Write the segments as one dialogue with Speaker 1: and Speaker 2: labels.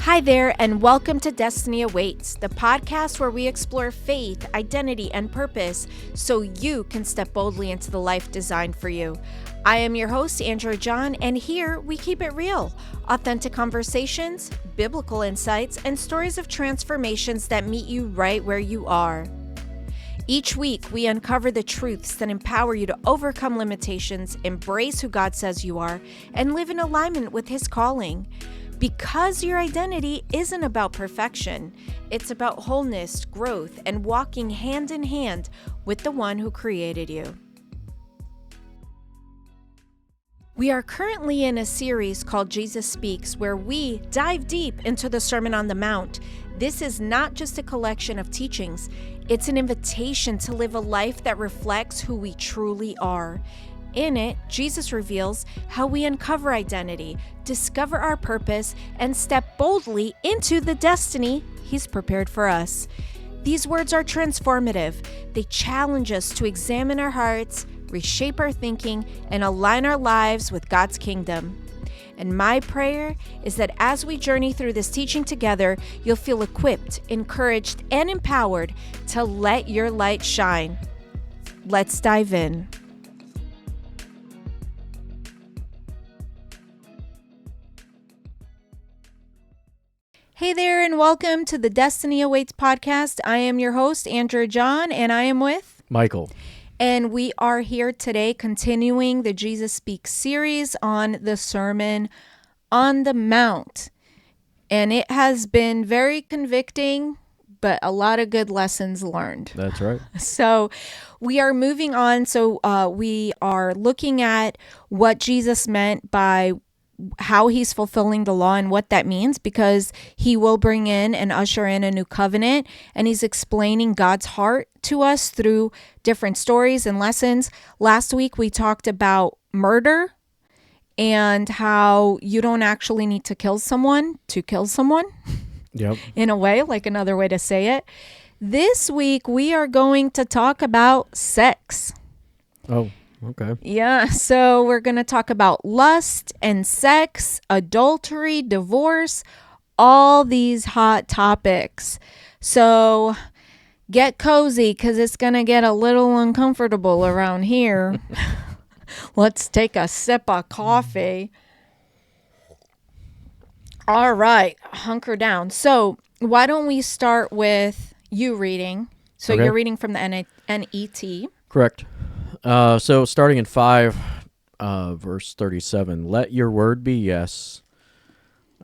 Speaker 1: Hi there, and welcome to Destiny Awaits, the podcast where we explore faith, identity, and purpose so you can step boldly into the life designed for you. I am your host, Andrea John, and here we keep it real. Authentic conversations, biblical insights, and stories of transformations that meet you right where you are. Each week, we uncover the truths that empower you to overcome limitations, embrace who God says you are, and live in alignment with His calling. Because your identity isn't about perfection, it's about wholeness, growth, and walking hand in hand with the one who created you. We are currently in a series called Jesus Speaks, where we dive deep into the Sermon on the Mount. This is not just a collection of teachings, it's an invitation to live a life that reflects who we truly are. In it, Jesus reveals how we uncover identity, discover our purpose, and step boldly into the destiny He's prepared for us. These words are transformative. They challenge us to examine our hearts, reshape our thinking, and align our lives with God's kingdom. And my prayer is that as we journey through this teaching together, you'll feel equipped, encouraged, and empowered to let your light shine. Let's dive in. Hey there, and welcome to the Destiny Awaits podcast. I am your host, Andrea John, and I am with
Speaker 2: Michael.
Speaker 1: And we are here today continuing the Jesus Speaks series on the Sermon on the Mount. And it has been very convicting, but a lot of good lessons learned.
Speaker 2: That's right.
Speaker 1: So we are moving on. So we are looking at what Jesus meant by how He's fulfilling the law and what that means, because He will bring in and usher in a new covenant, and He's explaining God's heart to us through different stories and lessons. Last week we talked about murder and how you don't actually need to kill someone to kill someone.
Speaker 2: Yep.
Speaker 1: In a way, like another way to say it. This week we are going to talk about sex.
Speaker 2: Oh, okay.
Speaker 1: Yeah, so we're going to talk about lust and sex, adultery, divorce, all these hot topics. So get cozy because it's going to get a little uncomfortable around here. Let's take a sip of coffee. All right, hunker down. So why don't we start with you reading? So
Speaker 2: Okay.
Speaker 1: You're reading from the NET.
Speaker 2: Correct. So starting in 5, verse 37, let your word be yes,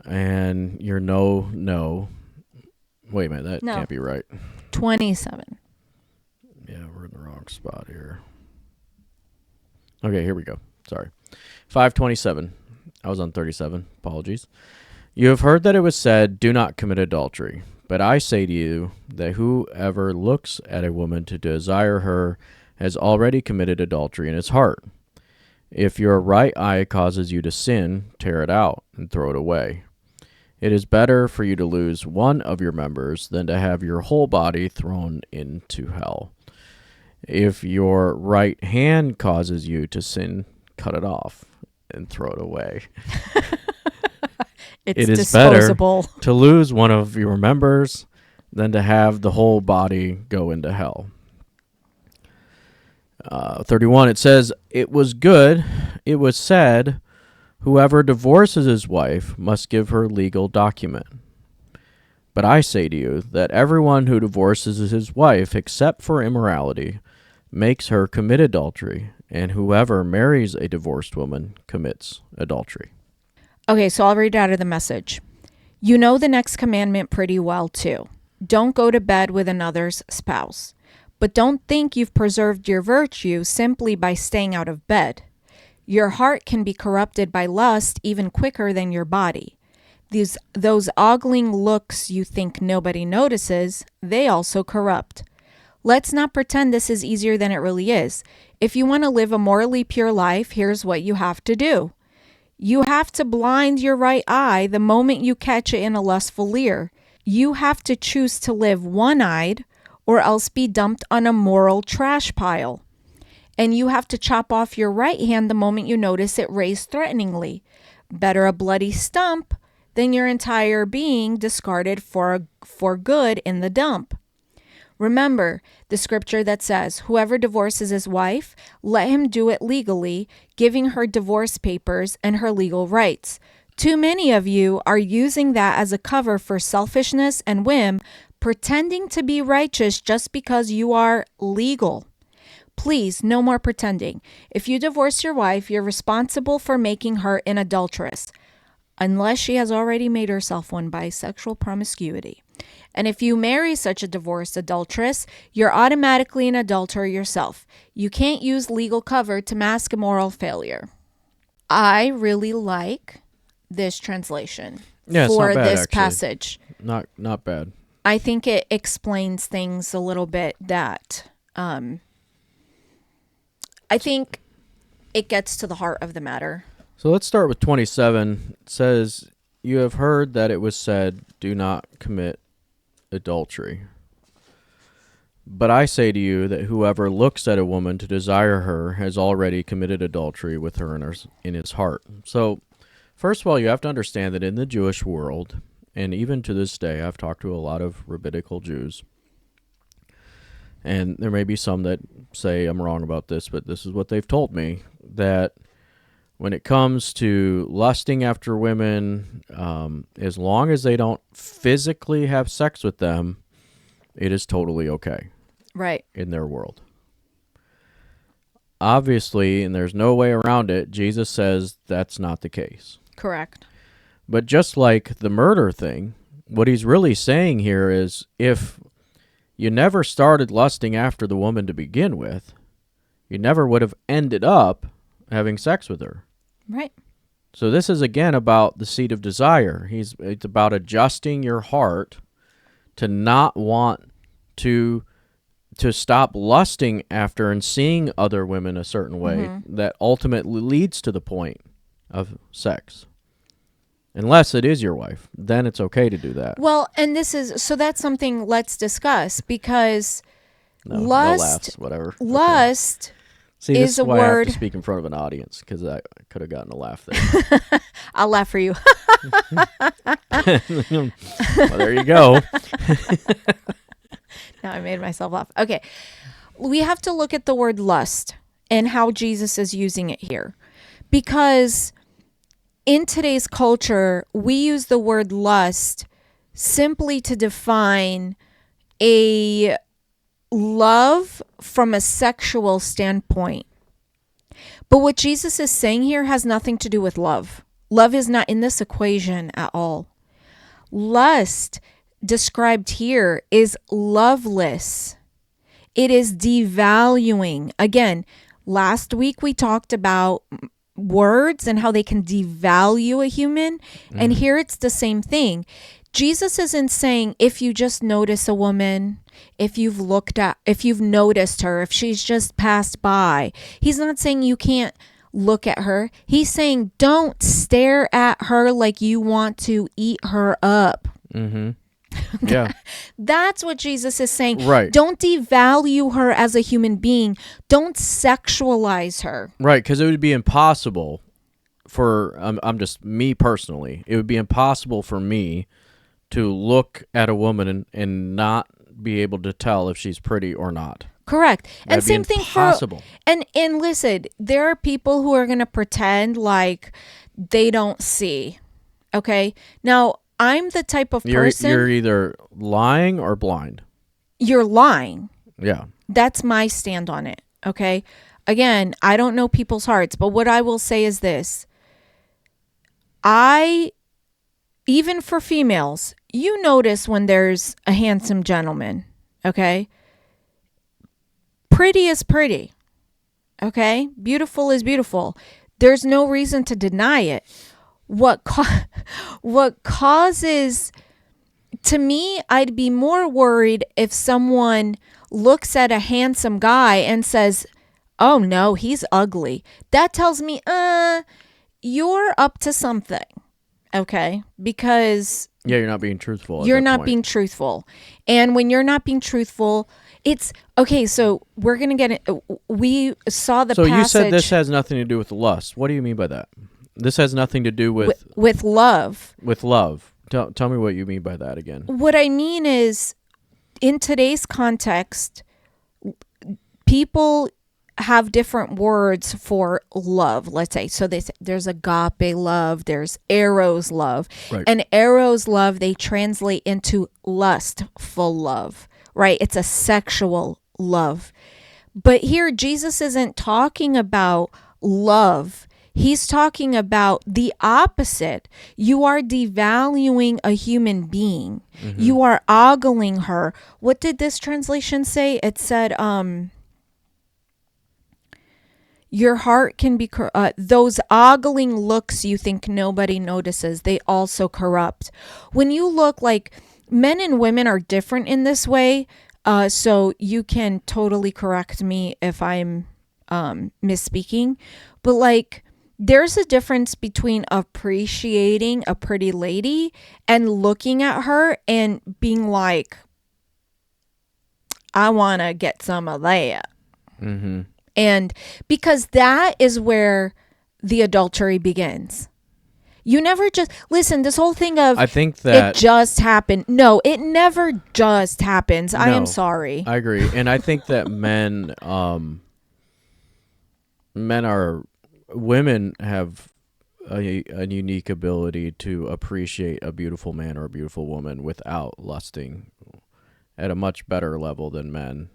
Speaker 2: and your no, no. Wait a minute, that
Speaker 1: No.
Speaker 2: can't be right.
Speaker 1: 27.
Speaker 2: Yeah, we're in the wrong spot here. Okay, here we go. Sorry. 5:27. I was on 37. Apologies. You have heard that it was said, do not commit adultery. But I say to you that whoever looks at a woman to desire her has already committed adultery in his heart. If your right eye causes you to sin, tear it out and throw it away. It is better for you to lose one of your members than to have your whole body thrown into hell. If your right hand causes you to sin, cut it off and throw it away.
Speaker 1: It's
Speaker 2: It is
Speaker 1: disposable.
Speaker 2: better to lose one of your members than to have the whole body go into hell. 31, it says, it was good, it was said, whoever divorces his wife must give her legal document. But I say to you that everyone who divorces his wife except for immorality makes her commit adultery, and whoever marries a divorced woman commits adultery.
Speaker 1: Okay, so I'll read out of the Message. You know the next commandment pretty well, too. Don't go to bed with another's spouse. But don't think you've preserved your virtue simply by staying out of bed. Your heart can be corrupted by lust even quicker than your body. Those ogling looks you think nobody notices, they also corrupt. Let's not pretend this is easier than it really is. If you want to live a morally pure life, here's what you have to do. You have to blind your right eye the moment you catch it in a lustful leer. You have to choose to live one-eyed or else be dumped on a moral trash pile. And you have to chop off your right hand the moment you notice it raised threateningly. Better a bloody stump then your entire being discarded for good in the dump. Remember the scripture that says, whoever divorces his wife, let him do it legally, giving her divorce papers and her legal rights. Too many of you are using that as a cover for selfishness and whim, pretending to be righteous just because you are legal. Please, no more pretending. If you divorce your wife, you're responsible for making her an adulteress, unless she has already made herself one by sexual promiscuity. And if you marry such a divorced adulteress, you're automatically an adulterer yourself. You can't use legal cover to mask a moral failure. I really like this translation for this passage.
Speaker 2: Not bad.
Speaker 1: I think it explains things a little bit that I think it gets to the heart of the matter.
Speaker 2: So let's start with 27. It says, you have heard that it was said, do not commit adultery. But I say to you that whoever looks at a woman to desire her has already committed adultery with her in his heart. So, first of all, you have to understand that in the Jewish world, and even to this day, I've talked to a lot of rabbinical Jews, and there may be some that say I'm wrong about this, but this is what they've told me, that when it comes to lusting after women, as long as they don't physically have sex with them, it is totally okay.
Speaker 1: Right.
Speaker 2: In their world. Obviously, and there's no way around it, Jesus says that's not the case.
Speaker 1: Correct.
Speaker 2: But just like the murder thing, what he's really saying here is if you never started lusting after the woman to begin with, you never would have ended up having sex with her.
Speaker 1: Right.
Speaker 2: So this is again about the seed of desire. It's about adjusting your heart to not want to stop lusting after and seeing other women a certain way that ultimately leads to the point of sex. Unless it is your wife, then it's okay to do that.
Speaker 1: Well, and that's something let's discuss, because
Speaker 2: no laughs, whatever.
Speaker 1: Lust
Speaker 2: See, this
Speaker 1: is a
Speaker 2: why I have
Speaker 1: word.
Speaker 2: to speak in front of an audience, because I could have gotten a laugh there.
Speaker 1: I'll laugh for you.
Speaker 2: Well, there you go.
Speaker 1: Now I made myself laugh. Okay. We have to look at the word lust and how Jesus is using it here. Because in today's culture, we use the word lust simply to define a love from a sexual standpoint. But what Jesus is saying here has nothing to do with love. Love is not in this equation at all. Lust, described here, is loveless. It is devaluing. Again, last week we talked about words and how they can devalue a human. And here it's the same thing. Jesus isn't saying if you just notice a woman, if you've noticed her, if she's just passed by. He's not saying you can't look at her. He's saying don't stare at her like you want to eat her up.
Speaker 2: Mm-hmm. Yeah.
Speaker 1: That's what Jesus is saying.
Speaker 2: Right.
Speaker 1: Don't devalue her as a human being. Don't sexualize her.
Speaker 2: Right, because it would be impossible for, I'm just me personally, it would be impossible for me to look at a woman and not be able to tell if she's pretty or not.
Speaker 1: Correct.
Speaker 2: That'd
Speaker 1: and same
Speaker 2: be
Speaker 1: thing
Speaker 2: impossible.
Speaker 1: And listen, there are people who are going to pretend like they don't see. Okay? Now, I'm the type of person...
Speaker 2: You're either lying or blind.
Speaker 1: You're lying.
Speaker 2: Yeah.
Speaker 1: That's my stand on it. Okay? Again, I don't know people's hearts, but what I will say is this. Even for females, you notice when there's a handsome gentleman, okay? Pretty is pretty, okay? Beautiful is beautiful. There's no reason to deny it. What causes... To me, I'd be more worried if someone looks at a handsome guy and says, oh no, he's ugly. That tells me, you're up to something. Okay? Because...
Speaker 2: Yeah, you're not being truthful.
Speaker 1: You're not being truthful. And when you're not being truthful, it's... Okay, so we're going to get it. We saw the passage...
Speaker 2: So you said this has nothing to do with lust. What do you mean by that? This has nothing to do
Speaker 1: with love.
Speaker 2: With love. Tell me what you mean by that again.
Speaker 1: What I mean is, in today's context, people have different words for love, let's say. So there's agape love, there's eros love.
Speaker 2: Right.
Speaker 1: And eros love, they translate into lustful love, right? It's a sexual love. But here, Jesus isn't talking about love. He's talking about the opposite. You are devaluing a human being. Mm-hmm. You are ogling her. What did this translation say? It said, your heart can be, those ogling looks you think nobody notices, they also corrupt. When you look, like, men and women are different in this way. So you can totally correct me if I'm misspeaking. But, like, there's a difference between appreciating a pretty lady and looking at her and being like, I want to get some of that.
Speaker 2: Mm-hmm.
Speaker 1: And because that is where the adultery begins. You never just, listen, this whole thing of,
Speaker 2: I think that
Speaker 1: it just happened. No, it never just happens.
Speaker 2: No,
Speaker 1: I am sorry.
Speaker 2: I agree. And I think that women have a unique ability to appreciate a beautiful man or a beautiful woman without lusting at a much better level than men.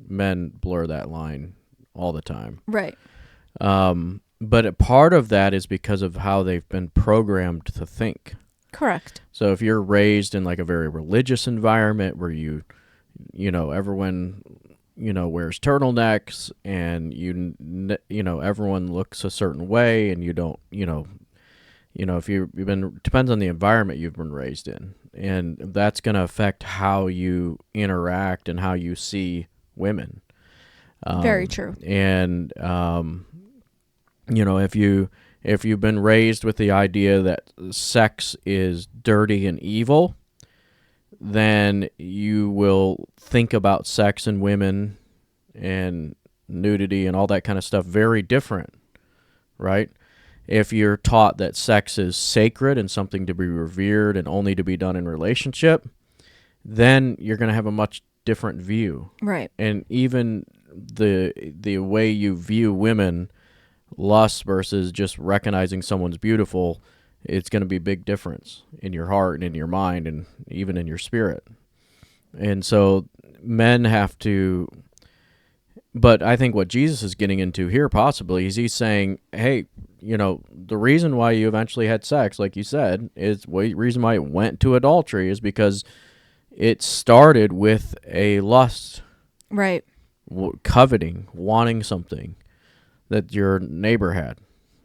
Speaker 2: Men blur that line all the time.
Speaker 1: Right.
Speaker 2: But a part of that is because of how they've been programmed to think.
Speaker 1: Correct.
Speaker 2: So if you're raised in like a very religious environment where you know, everyone, you know, wears turtlenecks and you know, everyone looks a certain way and you don't, you know, if you've been, depends on the environment you've been raised in. And that's going to affect how you interact and how you see women.
Speaker 1: Very true.
Speaker 2: And, you know, if you've been raised with the idea that sex is dirty and evil, then you will think about sex and women and nudity and all that kind of stuff very different, right? If you're taught that sex is sacred and something to be revered and only to be done in relationship, then you're going to have a much different view.
Speaker 1: Right.
Speaker 2: And even the way you view women, lust versus just recognizing someone's beautiful, it's going to be a big difference in your heart and in your mind and even in your spirit. And so men have to, but I think what Jesus is getting into here possibly is he's saying, hey, you know, the reason why you eventually had sex, like you said, is the reason why it went to adultery is because it started with a lust.
Speaker 1: Right.
Speaker 2: Coveting, wanting something that your neighbor had,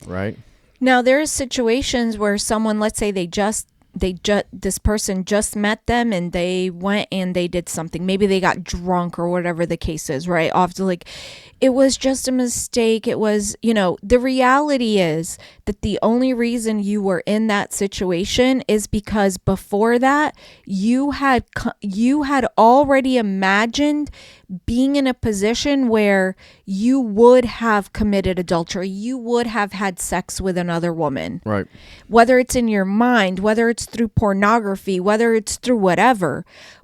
Speaker 2: right?
Speaker 1: Now, there are situations where someone, let's say this person just met them and they went and they did something. Maybe they got drunk or whatever the case is, right? Often, like, it was just a mistake. It was, you know, the reality is that the only reason you were in that situation is because before that, you had already imagined being in a position where you would have committed adultery. You would have had sex with another woman.
Speaker 2: Right.
Speaker 1: Whether it's in your mind, whether it's through pornography, whether it's through whatever.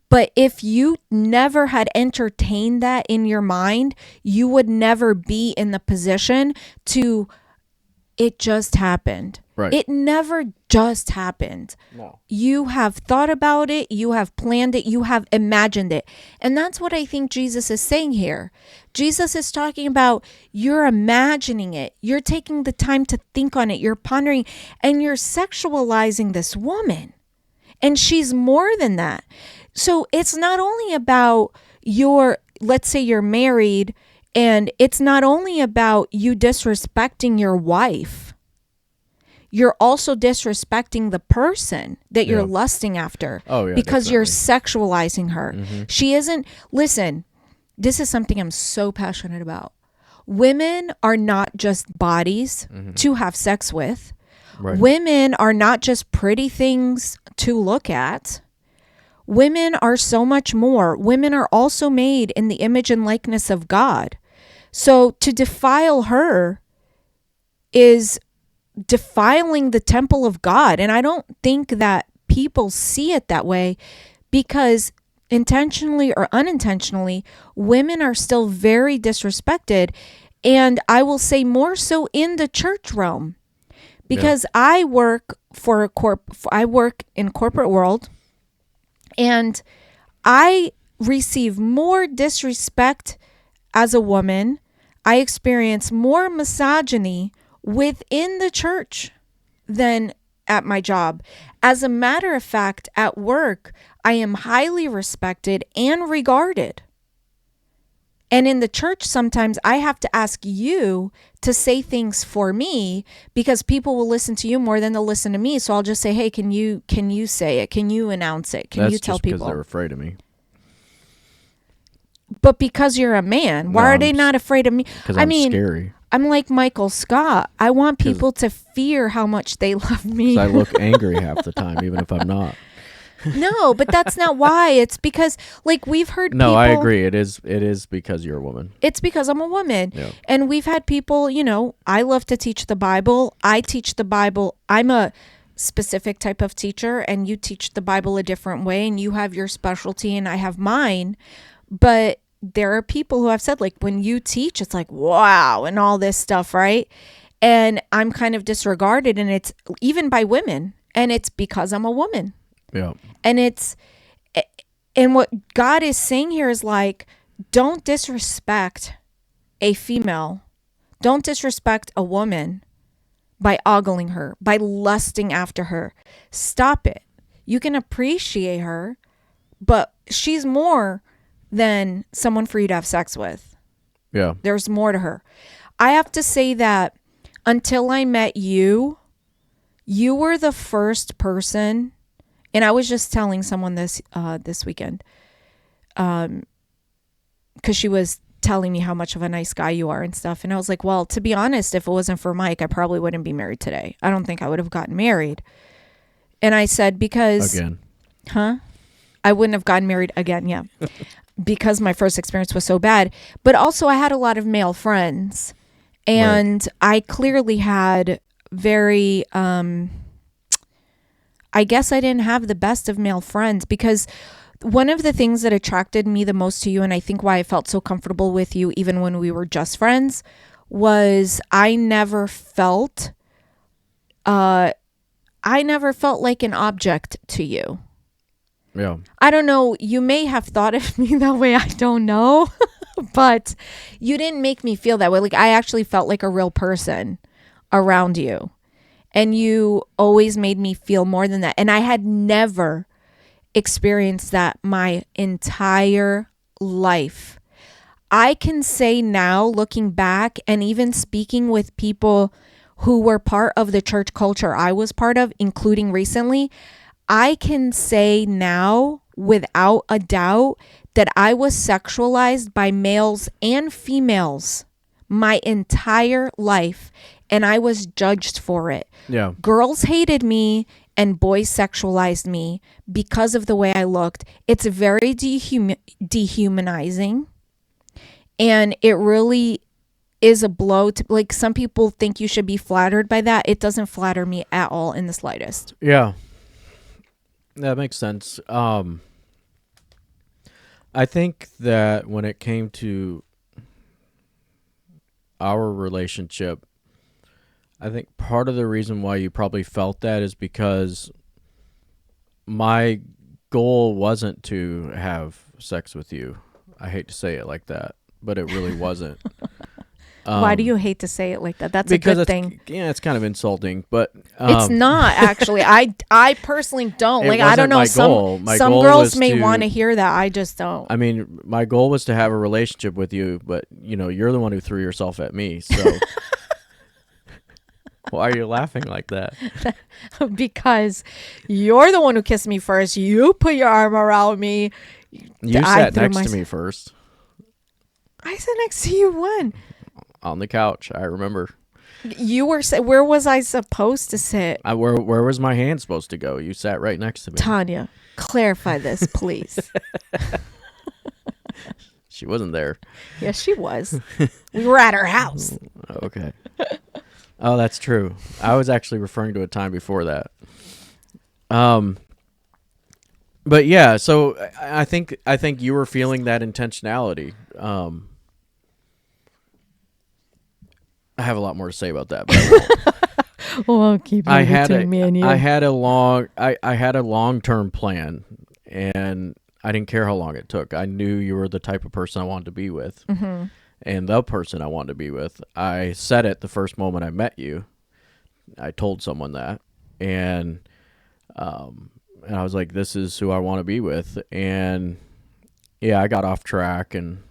Speaker 1: But if you never had entertained that in your mind, you would never be in the position to, it just happened.
Speaker 2: Right.
Speaker 1: It never just happened.
Speaker 2: No.
Speaker 1: You have thought about it. You have planned it. You have imagined it. And that's what I think Jesus is saying here. Jesus is talking about you're imagining it. You're taking the time to think on it. You're pondering and you're sexualizing this woman. And she's more than that. So it's not only about let's say you're married, and it's not only about you disrespecting your wife. You're also disrespecting the person that you're lusting after.
Speaker 2: Oh, yeah,
Speaker 1: because
Speaker 2: definitely.
Speaker 1: You're sexualizing her.
Speaker 2: Mm-hmm.
Speaker 1: She isn't, listen, this is something I'm so passionate about. Women are not just bodies to have sex with.
Speaker 2: Right.
Speaker 1: Women are not just pretty things to look at. Women are so much more. Women are also made in the image and likeness of God. So to defile her is defiling the temple of God. And I don't think that people see it that way, because intentionally or unintentionally, women are still very disrespected. And I will say more so in the church realm, because I work I work in corporate world, and I receive more disrespect as a woman. I experience more misogyny within the church than at my job. As a matter of fact, at work, I am highly respected and regarded. And in the church, sometimes I have to ask you to say things for me, because people will listen to you more than they'll listen to me. So I'll just say, hey, can you say it? Can you announce it? Can you tell people?
Speaker 2: That's just because they're afraid of me.
Speaker 1: But because you're a man, why are they not afraid of me?
Speaker 2: Because I'm scary.
Speaker 1: I'm like Michael Scott. I want people to fear how much they love me.
Speaker 2: Because I look angry half the time, even if I'm not.
Speaker 1: No, but that's not why. It's because, like, we've heard
Speaker 2: No,
Speaker 1: people,
Speaker 2: I agree. It is because you're a woman.
Speaker 1: It's because I'm a woman.
Speaker 2: Yeah.
Speaker 1: And we've had people, I love to teach the Bible. I teach the Bible. I'm a specific type of teacher, and you teach the Bible a different way, and you have your specialty and I have mine. But there are people who have said, like, when you teach, it's like, wow, and all this stuff, right? And I'm kind of disregarded, and it's even by women, and it's because I'm a woman.
Speaker 2: Yeah.
Speaker 1: And what God is saying here is, like, don't disrespect a female. Don't disrespect a woman by ogling her, by lusting after her. Stop it. You can appreciate her, but she's more than someone for you to have sex with.
Speaker 2: Yeah.
Speaker 1: There's more to her. I have to say that until I met you, you were the first person, and I was just telling someone this weekend, because she was telling me how much of a nice guy you are and stuff. And I was like, well, to be honest, if it wasn't for Mike, I probably wouldn't be married today. I don't think I would have gotten married. And I said, because...
Speaker 2: Again.
Speaker 1: Huh? I wouldn't have gotten married again, yeah. Because my first experience was so bad. But also I had a lot of male friends. And right. I clearly had very... I guess I didn't have the best of male friends, because one of the things that attracted me the most to you, and I think why I felt so comfortable with you even when we were just friends, was I never felt like an object to you.
Speaker 2: Yeah.
Speaker 1: I don't know. You may have thought of me that way. I don't know. But you didn't make me feel that way. Like, I actually felt like a real person around you. And you always made me feel more than that. And I had never experienced that my entire life. I can say now, looking back and even speaking with people who were part of the church culture I was part of, including recently, I can say now without a doubt that I was sexualized by males and females my entire life, and I was judged for it.
Speaker 2: Yeah.
Speaker 1: Girls hated me and boys sexualized me because of the way I looked. It's very dehumanizing, and it really is a blow to, like, some people think you should be flattered by that. It doesn't flatter me at all in the slightest.
Speaker 2: Yeah. That makes sense. I think that when it came to our relationship, I think part of the reason why you probably felt that is because my goal wasn't to have sex with you. I hate to say it like that, but it really wasn't.
Speaker 1: Why do you hate to say it like that? That's a good thing.
Speaker 2: Yeah, it's kind of insulting, but
Speaker 1: it's not actually. I personally don't. Like, I don't know. Some girls may want to hear that. I just don't.
Speaker 2: I mean, my goal was to have a relationship with you, but you're the one who threw yourself at me. So why are you laughing like that?
Speaker 1: Because you're the one who kissed me first. You put your arm around me.
Speaker 2: You sat next to me first.
Speaker 1: I sat next to you when?
Speaker 2: On the couch, I remember.
Speaker 1: You were. Where was I supposed to sit?
Speaker 2: Where was my hand supposed to go? You sat right next to me.
Speaker 1: Tanya, clarify this, please.
Speaker 2: She wasn't there.
Speaker 1: Yes, she was. We were at her house.
Speaker 2: Okay. Oh, that's true. I was actually referring to a time before that. Um, but yeah, so I think you were feeling that intentionality. I have a lot more to say about that, but I won't.
Speaker 1: Well, I'll keep
Speaker 2: I
Speaker 1: it
Speaker 2: had
Speaker 1: between me and you.
Speaker 2: I had a long-term plan, and I didn't care how long it took. I knew you were the type of person I wanted to be with, and the person I wanted to be with. I said it the first moment I met you. I told someone that, and I was like, "This is who I want to be with." And yeah, I got off track and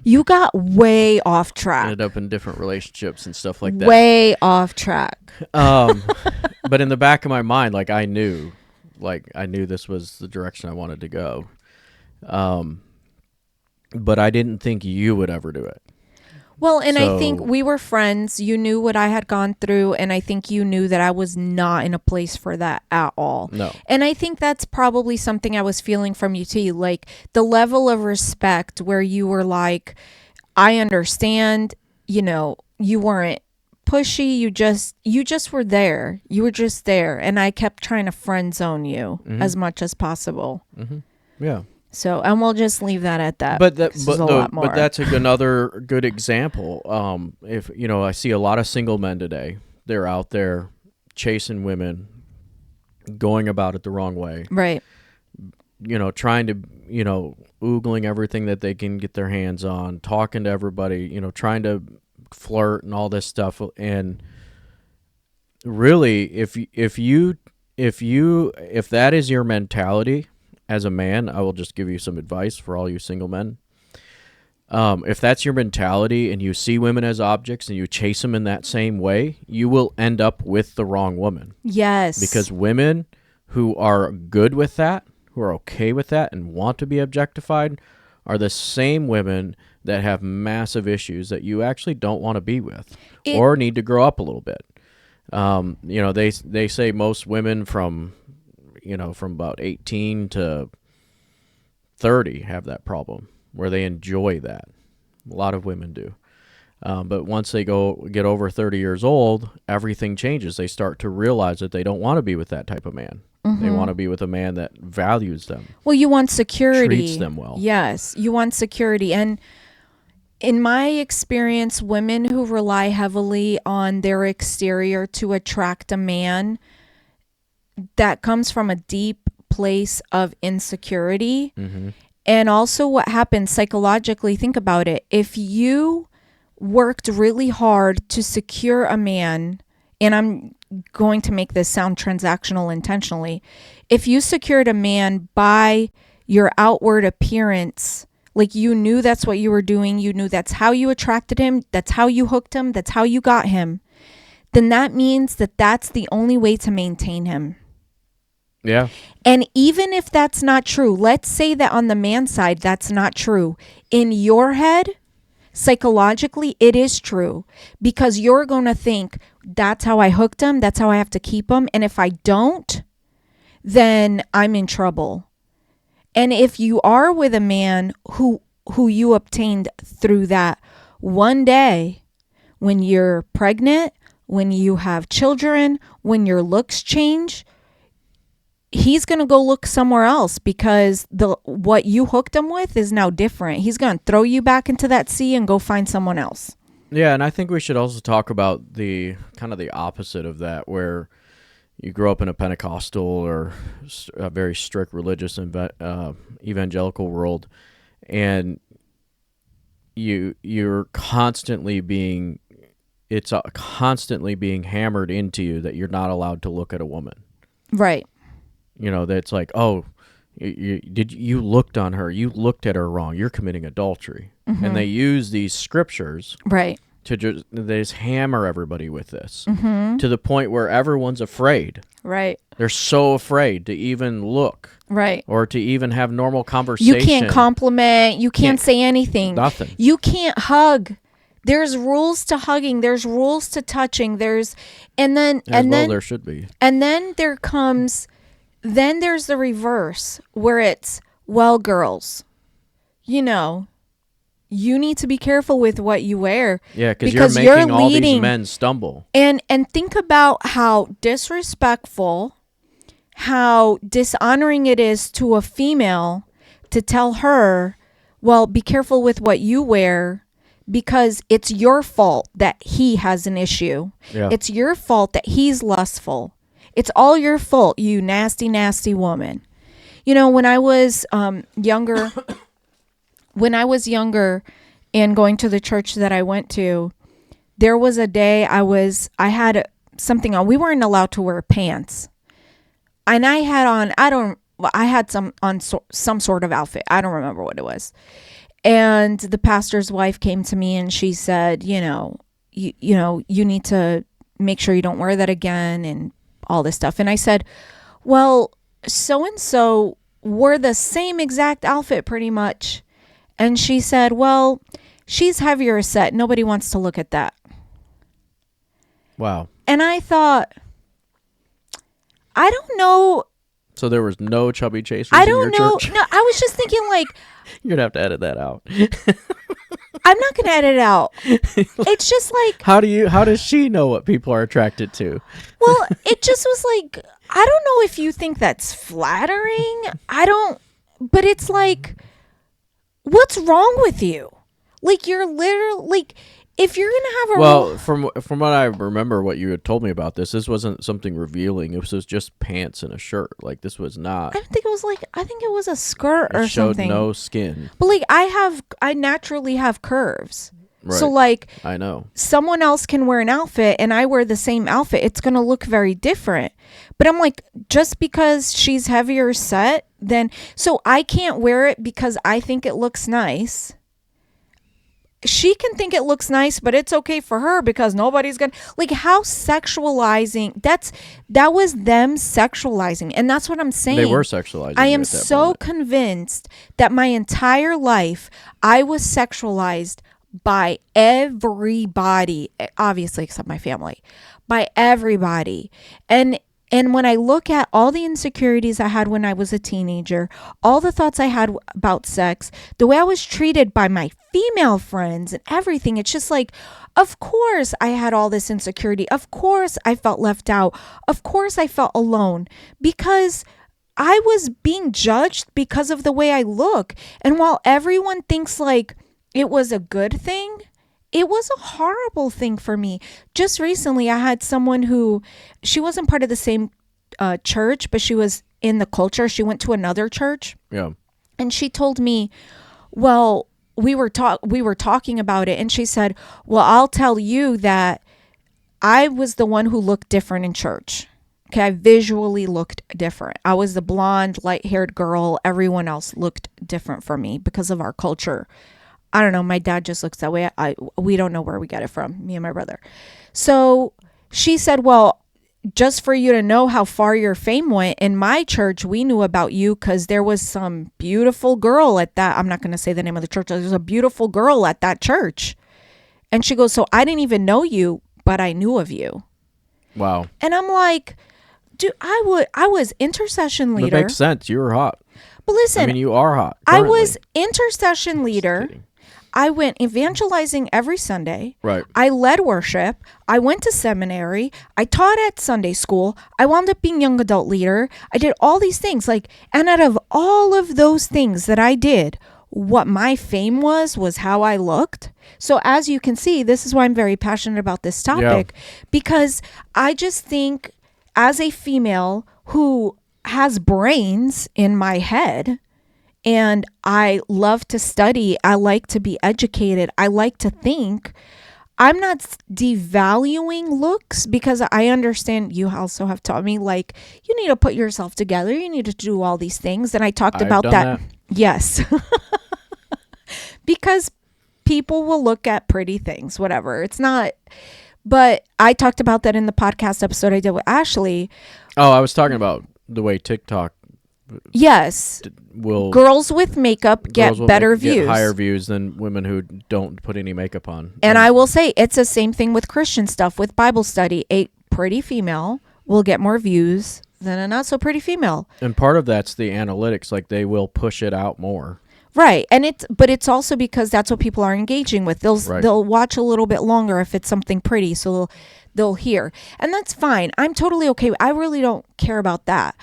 Speaker 1: You got way off track.
Speaker 2: ended up in different relationships and stuff like that.
Speaker 1: Way off track.
Speaker 2: But in the back of my mind, I knew this was the direction I wanted to go. But I didn't think you would ever do it.
Speaker 1: Well, and I
Speaker 2: So-
Speaker 1: think we were friends. You knew what I had gone through, and I think you knew that I was not in a place for that at all.
Speaker 2: No.
Speaker 1: And I think that's probably something I was feeling from you too, like the level of respect where you were like, I understand, you weren't pushy, you just were there. You were just there, and I kept trying to friend zone you as much as possible.
Speaker 2: Yeah.
Speaker 1: So, and we'll just leave that at that.
Speaker 2: But
Speaker 1: 'cause there's a lot more.
Speaker 2: but that's another good example. If I see a lot of single men today, they're out there chasing women, going about it the wrong way.
Speaker 1: Right.
Speaker 2: Trying to oogling everything that they can get their hands on, talking to everybody, trying to flirt and all this stuff. And really, if that is your mentality as a man, I will just give you some advice for all you single men. If that's your mentality and you see women as objects and you chase them in that same way, you will end up with the wrong woman.
Speaker 1: Yes.
Speaker 2: Because women who are good with that, who are okay with that and want to be objectified, are the same women that have massive issues that you actually don't want to be with or need to grow up a little bit. They say most women from about 18 to 30 have that problem where they enjoy that. A lot of women do. But once they get over 30 years old, everything changes. They start to realize that they don't want to be with that type of man. They want to be with a man that values them.
Speaker 1: Well, you want security.
Speaker 2: Treats them well.
Speaker 1: Yes, you want security. And in my experience, women who rely heavily on their exterior to attract a man, that comes from a deep place of insecurity. And also what happens psychologically, think about it. If you worked really hard to secure a man, and I'm going to make this sound transactional intentionally, if you secured a man by your outward appearance, like you knew that's what you were doing, you knew that's how you attracted him, that's how you hooked him, that's how you got him, then that means that that's the only way to maintain him.
Speaker 2: Yeah.
Speaker 1: And even if that's not true, let's say that on the man side, that's not true. In your head, psychologically, it is true, because you're going to think, that's how I hooked him, that's how I have to keep him. And if I don't, then I'm in trouble. And if you are with a man who you obtained through that, one day when you're pregnant, when you have children, when your looks change, he's going to go look somewhere else because what you hooked him with is now different. He's going to throw you back into that sea and go find someone else.
Speaker 2: Yeah, and I think we should also talk about the kind of the opposite of that, where you grow up in a Pentecostal or a very strict religious evangelical world, and you're constantly being hammered into you that you're not allowed to look at a woman.
Speaker 1: Right.
Speaker 2: That's like, oh, you looked on her, you looked at her wrong, you're committing adultery. And they use these scriptures
Speaker 1: right
Speaker 2: to they just hammer everybody with this to the point where everyone's afraid.
Speaker 1: Right.
Speaker 2: They're so afraid to even look.
Speaker 1: Right.
Speaker 2: Or to even have normal conversation.
Speaker 1: You can't compliment. You can't say anything.
Speaker 2: Nothing.
Speaker 1: You can't hug. There's rules to hugging. There's rules to touching. There should be. And then there's the reverse where it's, well, girls, you you need to be careful with what you wear.
Speaker 2: Yeah, because you're making all these men stumble.
Speaker 1: And think about how disrespectful, how dishonoring it is to a female to tell her, well, be careful with what you wear because it's your fault that he has an issue.
Speaker 2: Yeah.
Speaker 1: It's your fault that he's lustful. It's all your fault, you nasty, nasty woman. You know, when I was younger, and going to the church that I went to, there was a day I had something on. We weren't allowed to wear pants. And I had some sort of outfit. I don't remember what it was. And the pastor's wife came to me and she said, you need to make sure you don't wear that again and all this stuff. And I said, well, so-and-so wore the same exact outfit pretty much. And she said, well, she's heavier set. Nobody wants to look at that.
Speaker 2: Wow.
Speaker 1: And I thought, I don't know.
Speaker 2: So there was no chubby chasers in your church?
Speaker 1: No, I was just thinking like.
Speaker 2: You're going to have to edit that out.
Speaker 1: I'm not going to edit it out. It's just like.
Speaker 2: How does she know what people are attracted to?
Speaker 1: Well, it just was like, I don't know if you think that's flattering. But it's like, what's wrong with you? Like, you're literally, like, if you're going to have a...
Speaker 2: Well, from what I remember, what you had told me about this wasn't something revealing. It was just pants and a shirt. Like, this was not...
Speaker 1: I think it was a skirt or something.
Speaker 2: It showed no skin.
Speaker 1: But, like, I naturally have curves.
Speaker 2: Right.
Speaker 1: So, like...
Speaker 2: I know.
Speaker 1: Someone else can wear an outfit and I wear the same outfit. It's going to look very different. But I'm like, just because she's heavier set, then... So, I can't wear it because I think it looks nice. She can think it looks nice, but it's okay for her because nobody's gonna like how sexualizing that was them sexualizing. And that's what I'm saying.
Speaker 2: They were sexualizing.
Speaker 1: I am so convinced that my entire life I was sexualized by everybody, obviously except my family, by everybody. And when I look at all the insecurities I had when I was a teenager, all the thoughts I had about sex, the way I was treated by my female friends and everything, it's just like, of course I had all this insecurity. Of course I felt left out. Of course I felt alone because I was being judged because of the way I look. And while everyone thinks like it was a good thing, it was a horrible thing for me. Just recently, I had someone she wasn't part of the same church, but she was in the culture. She went to another church.
Speaker 2: Yeah.
Speaker 1: And she told me, well, we were talking about it. And she said, well, I'll tell you that I was the one who looked different in church. Okay, I visually looked different. I was the blonde, light-haired girl. Everyone else looked different for me because of our culture. I don't know. My dad just looks that way. We don't know where we get it from, me and my brother. So she said, well, just for you to know how far your fame went, in my church, we knew about you because there was some beautiful girl at that. I'm not going to say the name of the church. There's a beautiful girl at that church. And she goes, so I didn't even know you, but I knew of you.
Speaker 2: Wow.
Speaker 1: And I'm like, dude, I was intercession leader.
Speaker 2: That makes sense. You were hot.
Speaker 1: But listen.
Speaker 2: I mean, you are hot.
Speaker 1: Currently.
Speaker 2: I
Speaker 1: was intercession leader. I went evangelizing every Sunday.
Speaker 2: Right.
Speaker 1: I led worship. I went to seminary. I taught at Sunday school. I wound up being young adult leader. I did all these things. And out of all of those things that I did, what my fame was how I looked. So as you can see, this is why I'm very passionate about this topic, because I just think as a female who has brains in my head, and I love to study. I like to be educated. I like to think. I'm not devaluing looks because I understand you also have taught me you need to put yourself together. You need to do all these things. And I talked about that. Yes. Because people will look at pretty things, whatever. It's not. But I talked about that in the podcast episode I did with Ashley.
Speaker 2: Oh, I was talking about the way TikTok.
Speaker 1: Yes. Girls with makeup get better views.
Speaker 2: Get higher views than women who don't put any makeup on.
Speaker 1: And I will say it's the same thing with Christian stuff, with Bible study. A pretty female will get more views than a not so pretty female.
Speaker 2: And part of that's the analytics. They will push it out more.
Speaker 1: Right. And it's also because that's what people are engaging with. They'll watch a little bit longer if it's something pretty, so they'll hear. And that's fine. I'm totally okay. I really don't care about that.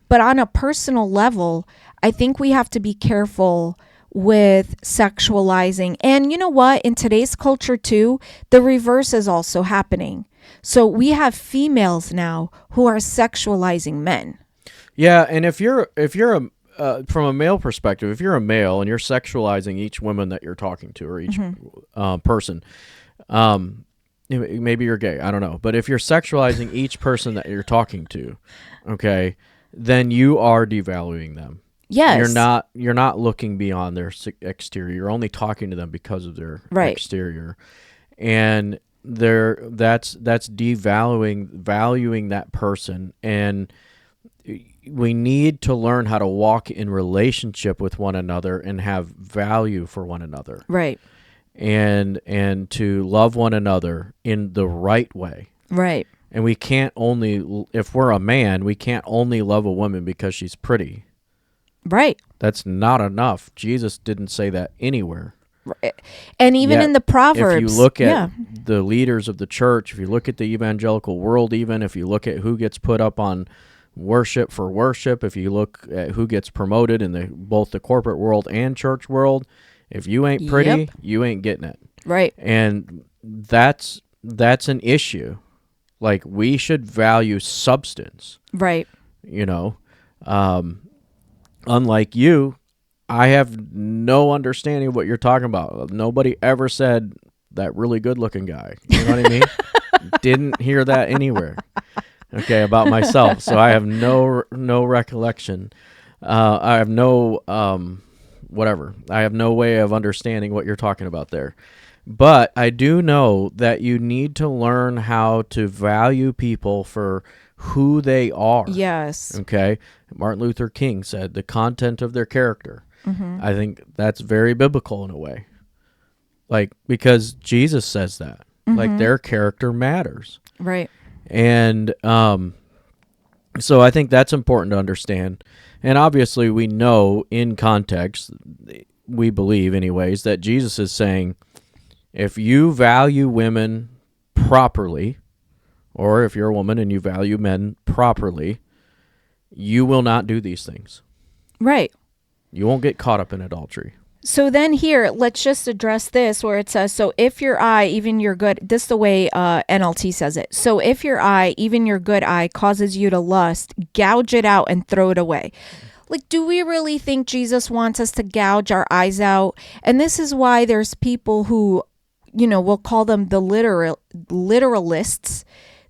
Speaker 1: But on a personal level, I think we have to be careful with sexualizing. And you know what? In today's culture too, the reverse is also happening. So we have females now who are sexualizing men.
Speaker 2: Yeah, and if you're from a male perspective, if you're a male and you're sexualizing each woman that you're talking to or each person, maybe you're gay, I don't know. But if you're sexualizing each person that you're talking to, okay, then you are devaluing them.
Speaker 1: Yes.
Speaker 2: You're not looking beyond their exterior. You're only talking to them because of their exterior. And that's valuing that person, and we need to learn how to walk in relationship with one another and have value for one another.
Speaker 1: Right.
Speaker 2: And to love one another in the right way.
Speaker 1: Right.
Speaker 2: And we can't only, if we're a man, we can't only love a woman because she's pretty.
Speaker 1: Right.
Speaker 2: That's not enough. Jesus didn't say that anywhere.
Speaker 1: Right. And even in the Proverbs.
Speaker 2: If you look at the leaders of the church, if you look at the evangelical world, even if you look at who gets put up on worship for worship, if you look at who gets promoted in both the corporate world and church world, if you ain't pretty, you ain't getting it.
Speaker 1: Right.
Speaker 2: And that's an issue. Like, we should value substance.
Speaker 1: Right.
Speaker 2: You know, unlike you, I have no understanding of what you're talking about. Nobody ever said that really good looking guy. You know what I mean? Didn't hear that anywhere. Okay, about myself. So I have no recollection. I have no whatever. I have no way of understanding what you're talking about there. But I do know that you need to learn how to value people for who they are.
Speaker 1: Yes.
Speaker 2: Okay? Martin Luther King said the content of their character.
Speaker 1: Mm-hmm.
Speaker 2: I think that's very biblical in a way. Like, because Jesus says that.
Speaker 1: Mm-hmm.
Speaker 2: Like, their character matters.
Speaker 1: Right.
Speaker 2: And so I think that's important to understand. And obviously we know in context, we believe anyways, that Jesus is saying, if you value women properly, or if you're a woman and you value men properly, you will not do these things.
Speaker 1: Right.
Speaker 2: You won't get caught up in adultery.
Speaker 1: So then here, let's just address this where it says, so if your eye, even your good, this is the way NLT says it. So if your eye, even your good eye, causes you to lust, gouge it out and throw it away. Like, do we really think Jesus wants us to gouge our eyes out? And this is why there's people who, we'll call them the literalists.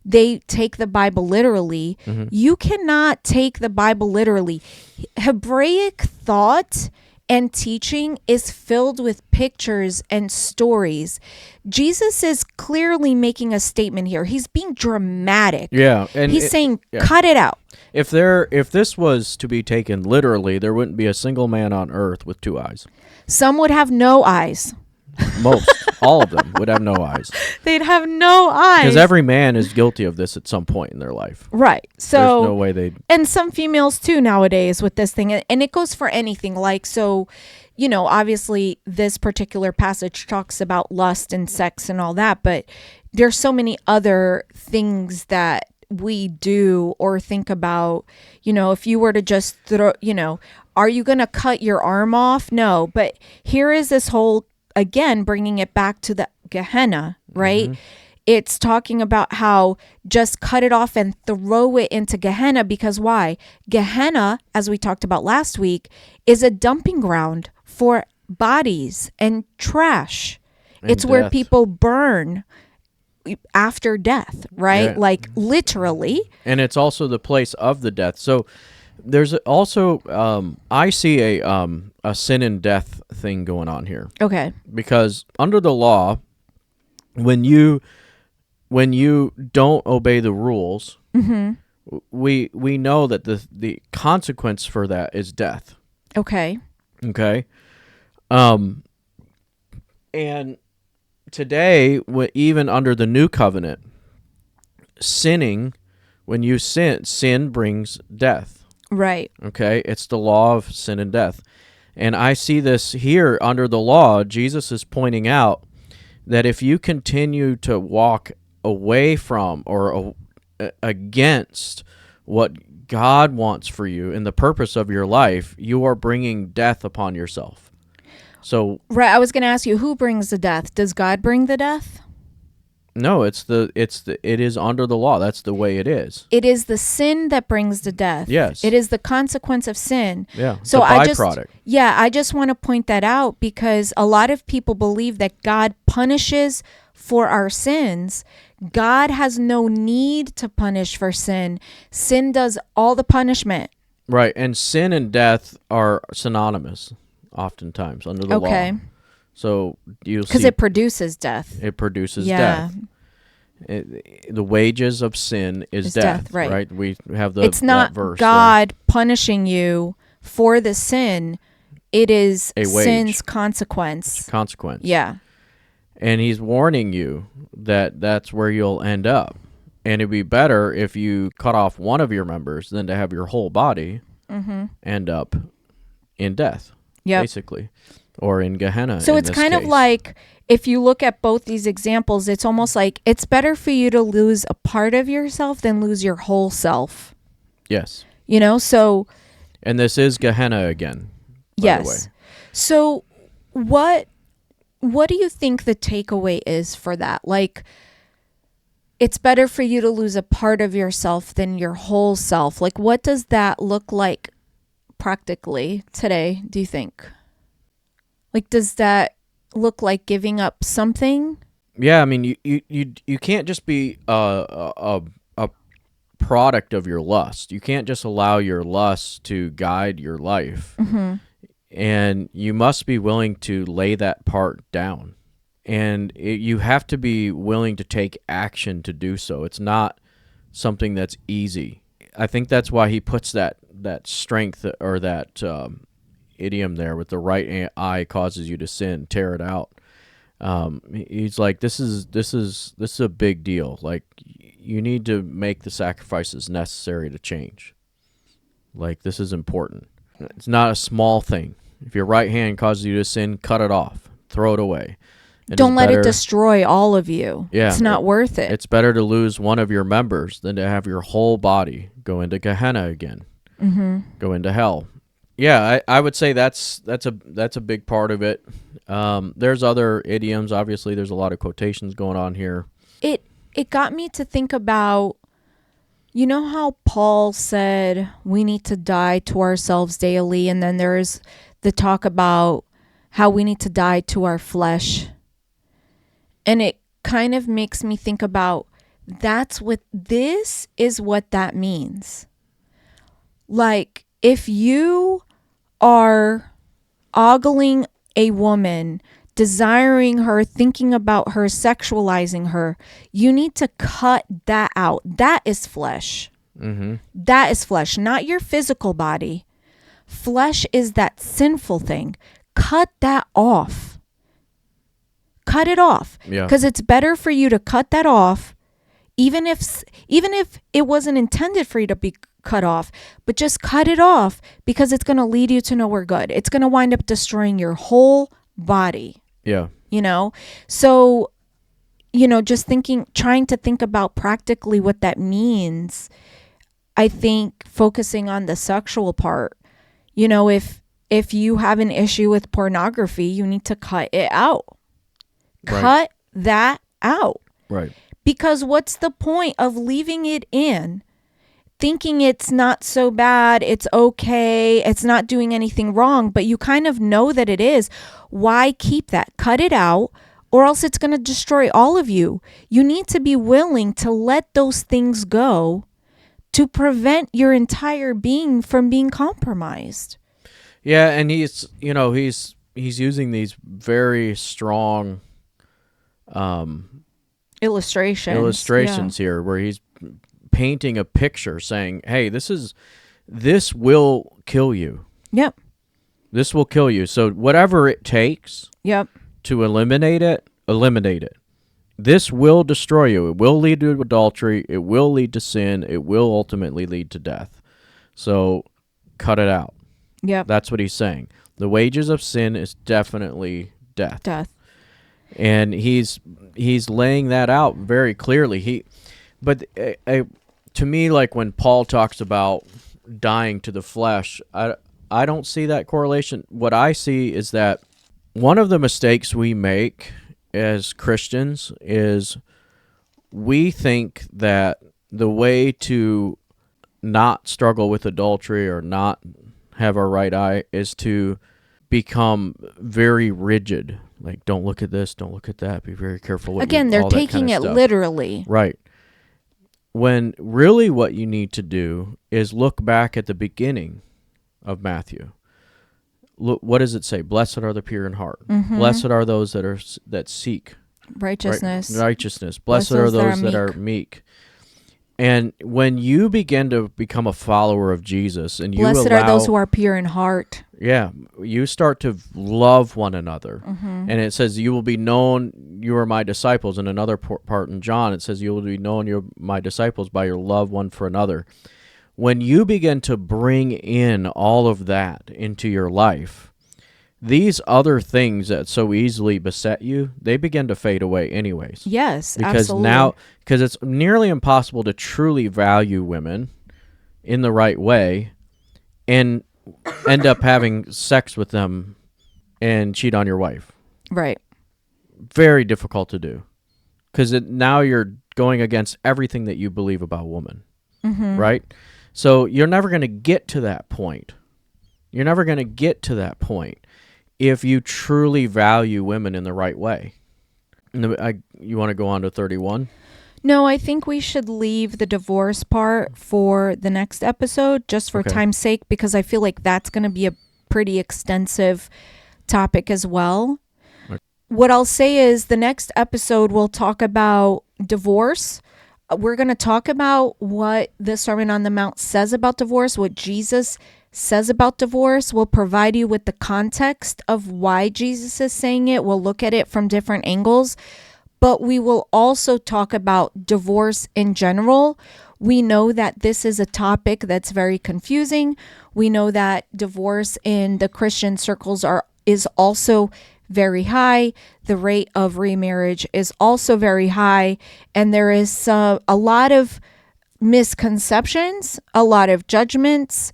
Speaker 1: They take the Bible literally. Mm-hmm. You cannot take the Bible literally. Hebraic thought and teaching is filled with pictures and stories. Jesus is clearly making a statement here. He's being dramatic.
Speaker 2: Yeah, and
Speaker 1: he's saying, cut it out.
Speaker 2: If this was to be taken literally, there wouldn't be a single man on earth with two eyes.
Speaker 1: Some would have no eyes.
Speaker 2: Most, all of them would have no eyes.
Speaker 1: They'd have no eyes.
Speaker 2: Because every man is guilty of this at some point in their life.
Speaker 1: Right. So
Speaker 2: there's no way they'd...
Speaker 1: And some females too nowadays with this thing. And it goes for anything. Like, so, obviously this particular passage talks about lust and sex and all that. But there's so many other things that we do or think about. If you were to just throw, are you going to cut your arm off? No. But here is this whole... Again, bringing it back to the Gehenna, right? Mm-hmm. It's talking about how just cut it off and throw it into Gehenna, because why? Gehenna, as we talked about last week, is a dumping ground for bodies and trash. And it's death. Where people burn after death, right? Yeah. Like literally.
Speaker 2: And it's also the place of the death. So there's also, I see a sin and death thing going on here.
Speaker 1: Okay.
Speaker 2: Because under the law, when you don't obey the rules, mm-hmm. we know that the consequence for that is death.
Speaker 1: Okay.
Speaker 2: Okay. And today, even under the new covenant, sinning, when you sin brings death.
Speaker 1: Right.
Speaker 2: Okay, it's the law of sin and death. And I see this here under the law. Jesus is pointing out that if you continue to walk away from or against what God wants for you and the purpose of your life, you are bringing death upon yourself. So
Speaker 1: Right, I was going to ask you, who brings the death? Does God bring the death?
Speaker 2: no, it is under the law. That's the way it is.
Speaker 1: It is the sin that brings the death.
Speaker 2: Yes.
Speaker 1: It is the consequence of sin.
Speaker 2: Yeah.
Speaker 1: So
Speaker 2: it's a byproduct.
Speaker 1: I just want to point that out because a lot of people believe that God punishes for our sins. God has no need to punish for sin. Sin does all the punishment.
Speaker 2: Right, and sin and death are synonymous oftentimes under the law. So you
Speaker 1: because it produces death.
Speaker 2: It produces death. The wages of sin is death. Right. We have
Speaker 1: it's not
Speaker 2: that verse
Speaker 1: God punishing you for the sin. It is sin's consequence.
Speaker 2: Consequence.
Speaker 1: Yeah.
Speaker 2: And he's warning you that that's where you'll end up. And it'd be better if you cut off one of your members than to have your whole body end up in death, basically, or in Gehenna.
Speaker 1: So it's kind of like, if you look at both these examples, it's almost like it's better for you to lose a part of yourself than lose your whole self.
Speaker 2: Yes.
Speaker 1: So.
Speaker 2: And this is Gehenna again. By the way.
Speaker 1: So what do you think the takeaway is for that? Like, it's better for you to lose a part of yourself than your whole self. Like, what does that look like practically today, do you think? Like, does that look like giving up something?
Speaker 2: Yeah, I mean, you can't just be a product of your lust. You can't just allow your lust to guide your life. And you must be willing to lay that part down. And you have to be willing to take action to do so. It's not something that's easy. I think that's why he puts that strength or that idiom there with the right eye causes you to sin, tear it out. He's like, this is a big deal. Like, you need to make the sacrifices necessary to change. Like, this is important. It's not a small thing. If your right hand causes you to sin, cut it off, throw it away.
Speaker 1: Don't let it destroy all of you.
Speaker 2: Yeah,
Speaker 1: it's not worth it.
Speaker 2: It's better to lose one of your members than to have your whole body go into Gehenna again, go into hell. Yeah, I would say that's a big part of it. There's other idioms. Obviously, there's a lot of quotations going on here.
Speaker 1: It got me to think about, you know how Paul said we need to die to ourselves daily, and then there's the talk about how we need to die to our flesh. And it kind of makes me think about this is what that means. Like, if you are ogling a woman, desiring her, thinking about her, sexualizing her, you need to cut that out. That is flesh. That is flesh, not your physical body. Flesh is that sinful thing. Cut that off. Cut it off. Because it's better for you to cut that off, even if it wasn't intended for you to be cut off, but just cut it off because it's going to lead you to nowhere good. It's going to wind up destroying your whole body.
Speaker 2: Yeah.
Speaker 1: So, just trying to think about practically what that means. I think focusing on the sexual part, if you have an issue with pornography, you need to cut it out.
Speaker 2: Right.
Speaker 1: Cut that out.
Speaker 2: Right.
Speaker 1: Because what's the point of leaving it in, thinking it's not so bad, it's okay, it's not doing anything wrong, but you kind of know that it is. Why keep that? Cut it out, or else it's going to destroy all of you. You need to be willing to let those things go to prevent your entire being from being compromised.
Speaker 2: Yeah, and he's using these very strong illustrations here, where he's painting a picture saying, hey, this will kill you.
Speaker 1: Yep.
Speaker 2: This will kill you. So whatever it takes to eliminate it. This will destroy you. It will lead to adultery. It will lead to sin. It will ultimately lead to death. So cut it out.
Speaker 1: Yep.
Speaker 2: That's what he's saying. The wages of sin is definitely death.
Speaker 1: Death.
Speaker 2: And he's laying that out very clearly. To me, like when Paul talks about dying to the flesh, I don't see that correlation. What I see is that one of the mistakes we make as Christians is we think that the way to not struggle with adultery or not have our right eye is to become very rigid. Like, don't look at this, don't look at that, be very careful.
Speaker 1: Again, they're taking it literally.
Speaker 2: Right. When really what you need to do is look back at the beginning of Matthew. Look, what does it say? Blessed are the pure in heart.
Speaker 1: Mm-hmm.
Speaker 2: Blessed are those that seek
Speaker 1: righteousness.
Speaker 2: Righteousness. Blessed are those that are meek. And when you begin to become a follower of Jesus, and
Speaker 1: blessed are those who are pure in heart.
Speaker 2: Yeah, you start to love one another.
Speaker 1: Mm-hmm.
Speaker 2: And it says, you will be known, you are my disciples. In another part in John, it says, you will be known, you're my disciples by your love one for another. When you begin to bring in all of that into your life, these other things that so easily beset you, they begin to fade away anyways.
Speaker 1: Yes,
Speaker 2: because
Speaker 1: absolutely.
Speaker 2: Because it's nearly impossible to truly value women in the right way and end up having sex with them and cheat on your wife.
Speaker 1: Right.
Speaker 2: Very difficult to do, because now you're going against everything that you believe about a woman,
Speaker 1: mm-hmm.
Speaker 2: right? So you're never going to get to that point. You're never going to get to that point if you truly value women in the right way. You want to go on to 31?
Speaker 1: No, I think we should leave the divorce part for the next episode, just for time's sake, because I feel like that's going to be a pretty extensive topic as well. Okay. What I'll say is the next episode we'll talk about divorce. We're going to talk about what the Sermon on the Mount says about divorce, what Jesus says about divorce. We'll provide you with the context of why Jesus is saying it. We'll look at it from different angles. But we will also talk about divorce in general. We know that this is a topic that's very confusing. We know that divorce in the Christian circles is also very high. The rate of remarriage is also very high. And there is a lot of misconceptions, a lot of judgments,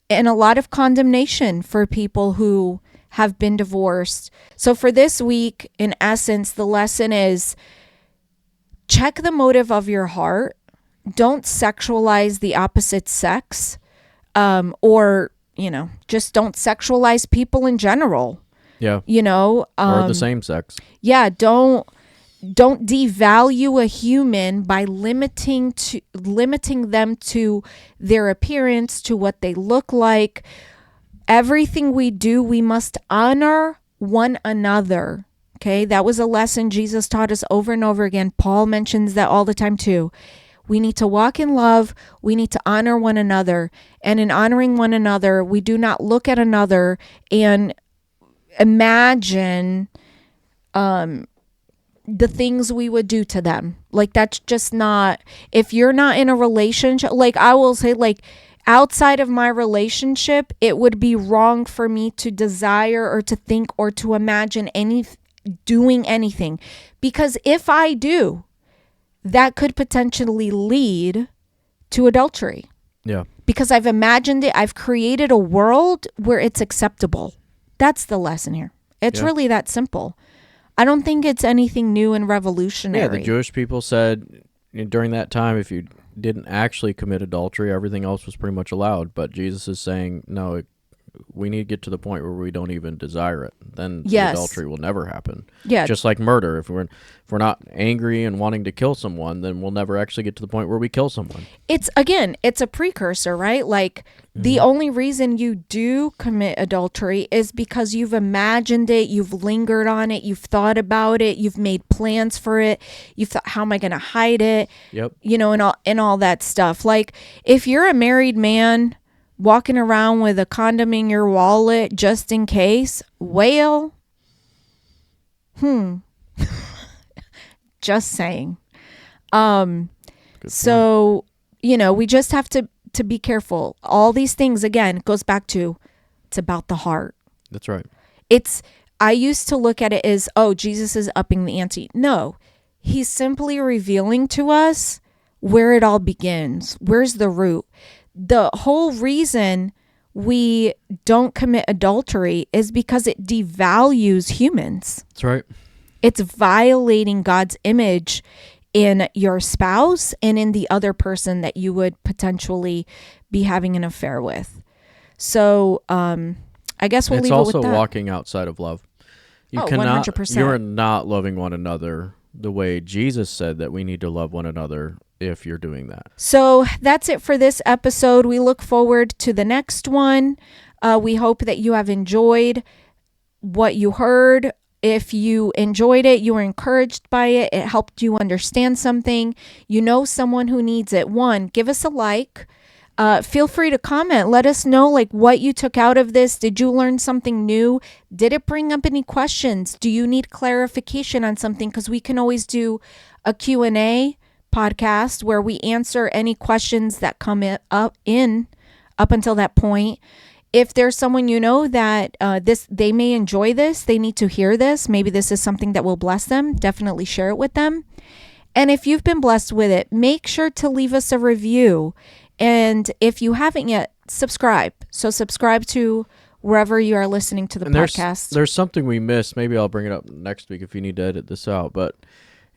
Speaker 1: and a lot of condemnation for people who have been divorced. So for this week, in essence, the lesson is check the motive of your heart. Don't sexualize the opposite sex, or, just don't sexualize people in general.
Speaker 2: Yeah.
Speaker 1: Or
Speaker 2: the same sex.
Speaker 1: Yeah. Don't devalue a human by limiting them to their appearance, to what they look like. Everything we do, we must honor one another. Okay, that was a lesson Jesus taught us over and over again. Paul mentions that all the time too. We need to walk in love. We need to honor one another. And in honoring one another, we do not look at another and imagine the things we would do to them. Like, that's just not, if you're not in a relationship, like I will say, like, outside of my relationship, it would be wrong for me to desire or to think or to imagine doing anything. Because if I do, that could potentially lead to adultery.
Speaker 2: Yeah.
Speaker 1: Because I've imagined it. I've created a world where it's acceptable. That's the lesson here. It's really that simple. I don't think it's anything new and revolutionary.
Speaker 2: Yeah, the Jewish people said during that time, if you didn't actually commit adultery, everything else was pretty much allowed. But Jesus is saying, no, we need to get to the point where we don't even desire it. Then adultery will never happen. Yeah. Just like murder. If we're not angry and wanting to kill someone, then we'll never actually get to the point where we kill someone.
Speaker 1: It's a precursor, right? Like, the only reason you do commit adultery is because you've imagined it, you've lingered on it, you've thought about it, you've made plans for it, you've thought, how am I going to hide it?
Speaker 2: Yep.
Speaker 1: And all that stuff. Like, if you're a married man walking around with a condom in your wallet just in case, well, just saying. So, we just have to be careful. All these things, again, goes back to, it's about the heart.
Speaker 2: That's right.
Speaker 1: I used to look at it as, oh, Jesus is upping the ante. No, he's simply revealing to us where it all begins. Where's the root? The whole reason we don't commit adultery is because it devalues humans.
Speaker 2: That's right.
Speaker 1: It's violating God's image in your spouse and in the other person that you would potentially be having an affair with. So I guess we'll leave it with that.
Speaker 2: It's also walking outside of love. You
Speaker 1: 100%.
Speaker 2: You're not loving one another the way Jesus said that we need to love one another if you're doing that.
Speaker 1: So that's it for this episode. We look forward to the next one. We hope that you have enjoyed what you heard. If you enjoyed it, you were encouraged by it, it helped you understand something, you know someone who needs it. One, give us a like. Feel free to comment. Let us know like what you took out of this. Did you learn something new? Did it bring up any questions? Do you need clarification on something? Because we can always do a Q&A podcast where we answer any questions that come up until that point. If there's someone you know that they may enjoy this, they need to hear this, maybe this is something that will bless them, definitely share it with them. And if you've been blessed with it, make sure to leave us a review. And if you haven't yet, subscribe. So subscribe to wherever you are listening to the podcast.
Speaker 2: There's something we missed. Maybe I'll bring it up next week if you need to edit this out. But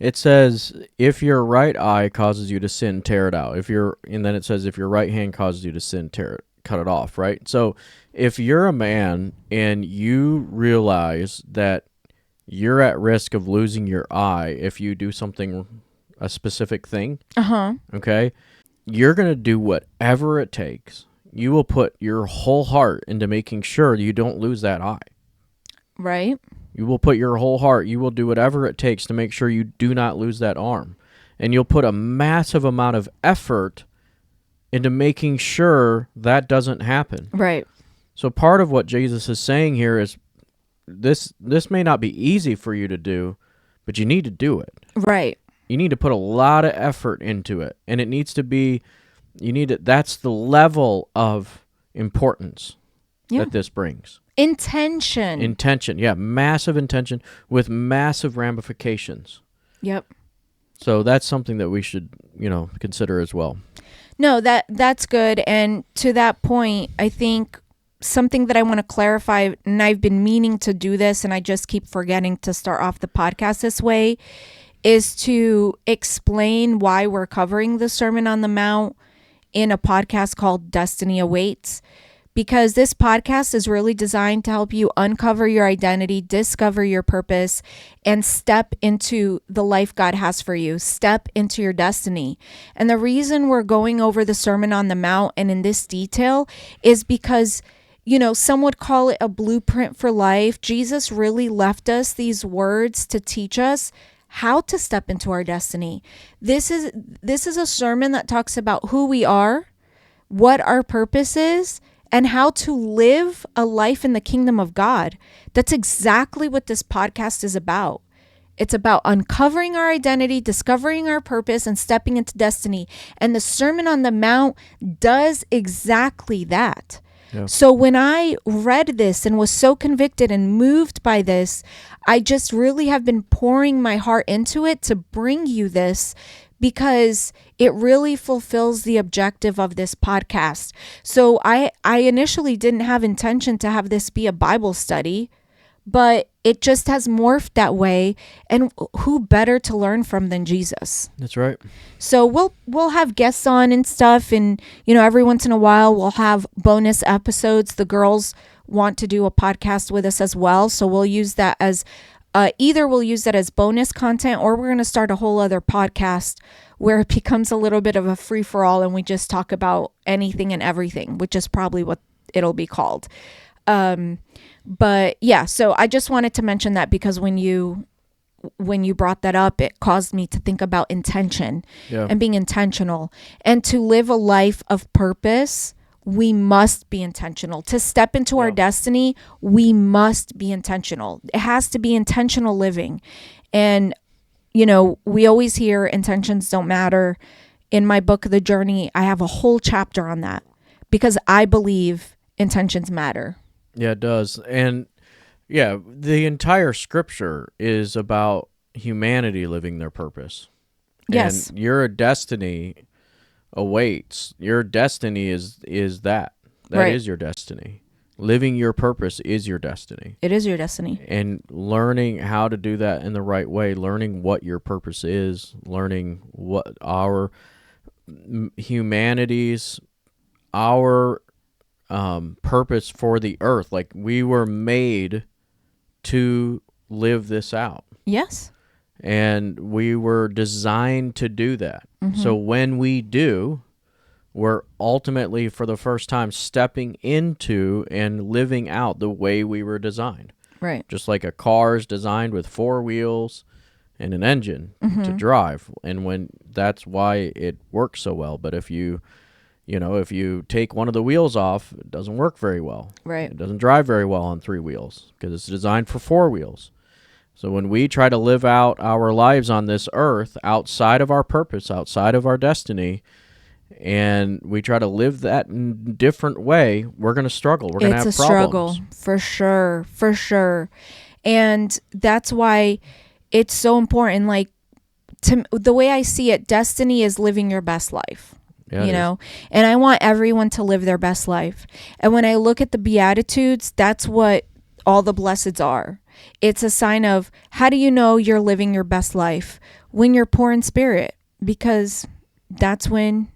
Speaker 2: it says, if your right eye causes you to sin, tear it out. And then it says, if your right hand causes you to sin, cut it off, right? So if you're a man and you realize that you're at risk of losing your eye if you do a specific thing, okay, you're going to do whatever it takes. You will put your whole heart into making sure you don't lose that eye.
Speaker 1: Right.
Speaker 2: You will put your whole heart. You will do whatever it takes to make sure you do not lose that arm. And you'll put a massive amount of effort into making sure that doesn't happen.
Speaker 1: Right.
Speaker 2: So part of what Jesus is saying here is this may not be easy for you to do, but you need to do it.
Speaker 1: Right.
Speaker 2: You need to put a lot of effort into it. And it needs to be, that's the level of importance that this brings. Intention. Yeah. Massive intention with massive ramifications.
Speaker 1: Yep.
Speaker 2: So that's something that we should, consider as well.
Speaker 1: No, that's good. And to that point, I think something that I want to clarify, and I've been meaning to do this, and I just keep forgetting to start off the podcast this way, is to explain why we're covering the Sermon on the Mount in a podcast called Destiny Awaits. Because this podcast is really designed to help you uncover your identity, discover your purpose, and step into the life God has for you. Step into your destiny. And the reason we're going over the Sermon on the Mount and in this detail is because, some would call it a blueprint for life. Jesus really left us these words to teach us how to step into our destiny. This is a sermon that talks about who we are, what our purpose is, and how to live a life in the kingdom of God. That's exactly what this podcast is about. It's about uncovering our identity, discovering our purpose, and stepping into destiny. And the Sermon on the Mount does exactly that. Yeah. So when I read this and was so convicted and moved by this, I just really have been pouring my heart into it to bring you this, because it really fulfills the objective of this podcast. So I initially didn't have intention to have this be a Bible study, but it just has morphed that way. And who better to learn from than Jesus?
Speaker 2: That's right.
Speaker 1: So we'll have guests on and stuff. And, every once in a while we'll have bonus episodes. The girls want to do a podcast with us as well. So we'll use that as either we'll use that as bonus content, or we're going to start a whole other podcast where it becomes a little bit of a free-for-all and we just talk about anything and everything, which is probably what it'll be called. But yeah, so I just wanted to mention that because when you brought that up, it caused me to think about intention and being intentional. And to live a life of purpose, we must be intentional. To step into our destiny, we must be intentional. It has to be intentional living. And, we always hear intentions don't matter. In my book, The Journey, I have a whole chapter on that because I believe intentions matter.
Speaker 2: Yeah, it does. And yeah, the entire scripture is about humanity living their purpose.
Speaker 1: Yes.
Speaker 2: And your destiny awaits. Your destiny is that. That
Speaker 1: Right.
Speaker 2: is your destiny. Living your purpose is your destiny.
Speaker 1: It is your destiny.
Speaker 2: And learning how to do that in the right way, learning what your purpose is, learning what our humanity's, our purpose for the earth. Like, we were made to live this out.
Speaker 1: Yes.
Speaker 2: And we were designed to do that.
Speaker 1: Mm-hmm.
Speaker 2: So when we do, we're ultimately, for the first time, stepping into and living out the way we were designed.
Speaker 1: Right.
Speaker 2: Just like a car is designed with 4 wheels and an engine
Speaker 1: Mm-hmm.
Speaker 2: to drive. And when that's why it works so well. But if you take one of the wheels off, it doesn't work very well.
Speaker 1: Right.
Speaker 2: It doesn't drive very well on 3 wheels because it's designed for 4 wheels. So when we try to live out our lives on this earth outside of our purpose, outside of our destiny, and we try to live that in a different way, we're going to struggle. We're going to have
Speaker 1: It's a
Speaker 2: problems.
Speaker 1: struggle, for sure, for sure. And that's why it's so important. Like, the way I see it, destiny is living your best life.
Speaker 2: Yeah,
Speaker 1: you know, and I want everyone to live their best life. And when I look at the Beatitudes, that's what all the blesseds are. It's a sign of, how do you know you're living your best life? When you're poor in spirit, because that's when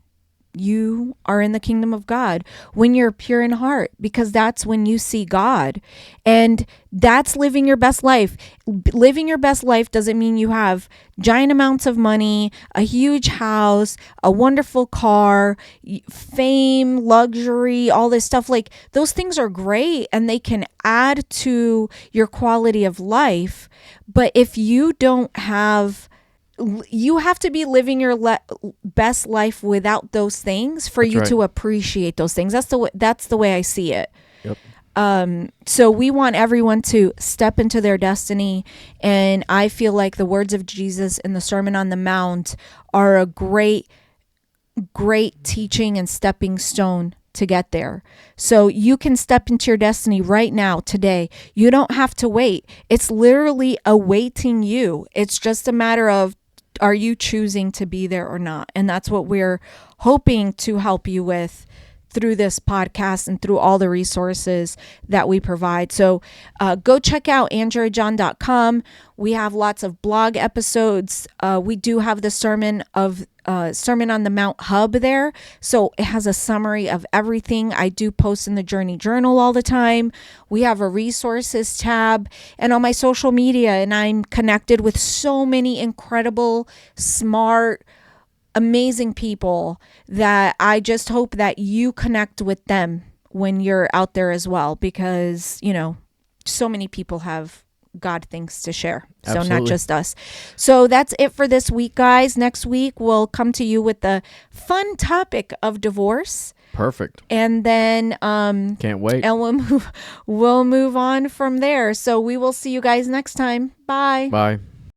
Speaker 1: you are in the kingdom of God. When you're pure in heart, because that's when you see God. And that's living your best life. Living your best life doesn't mean you have giant amounts of money, a huge house, a wonderful car, fame, luxury, all this stuff. Like, those things are great and they can add to your quality of life. But if you don't have, you have to be living your best life without those things for you to appreciate those things. That's the way I see it.
Speaker 2: Yep.
Speaker 1: So we want everyone to step into their destiny. And I feel like the words of Jesus in the Sermon on the Mount are a great teaching and stepping stone to get there. So you can step into your destiny right now, today. You don't have to wait. It's literally awaiting you. It's just a matter of, are you choosing to be there or not? And that's what we're hoping to help you with through this podcast and through all the resources that we provide. So go check out andreajohn.com. We have lots of blog episodes. We do have the Sermon on the Mount hub there. So it has a summary of everything. I do post in the Journey Journal all the time. We have a resources tab and on my social media, and I'm connected with so many incredible, smart, amazing people that I just hope that you connect with them when you're out there as well, because, you know, so many people have God things to share. So
Speaker 2: Absolutely.
Speaker 1: not just us. So that's it for this week, guys. Next week, we'll come to you with the fun topic of divorce.
Speaker 2: Perfect.
Speaker 1: And then
Speaker 2: Can't wait.
Speaker 1: And we'll move on from there. So we will see you guys next time. Bye.
Speaker 2: Bye.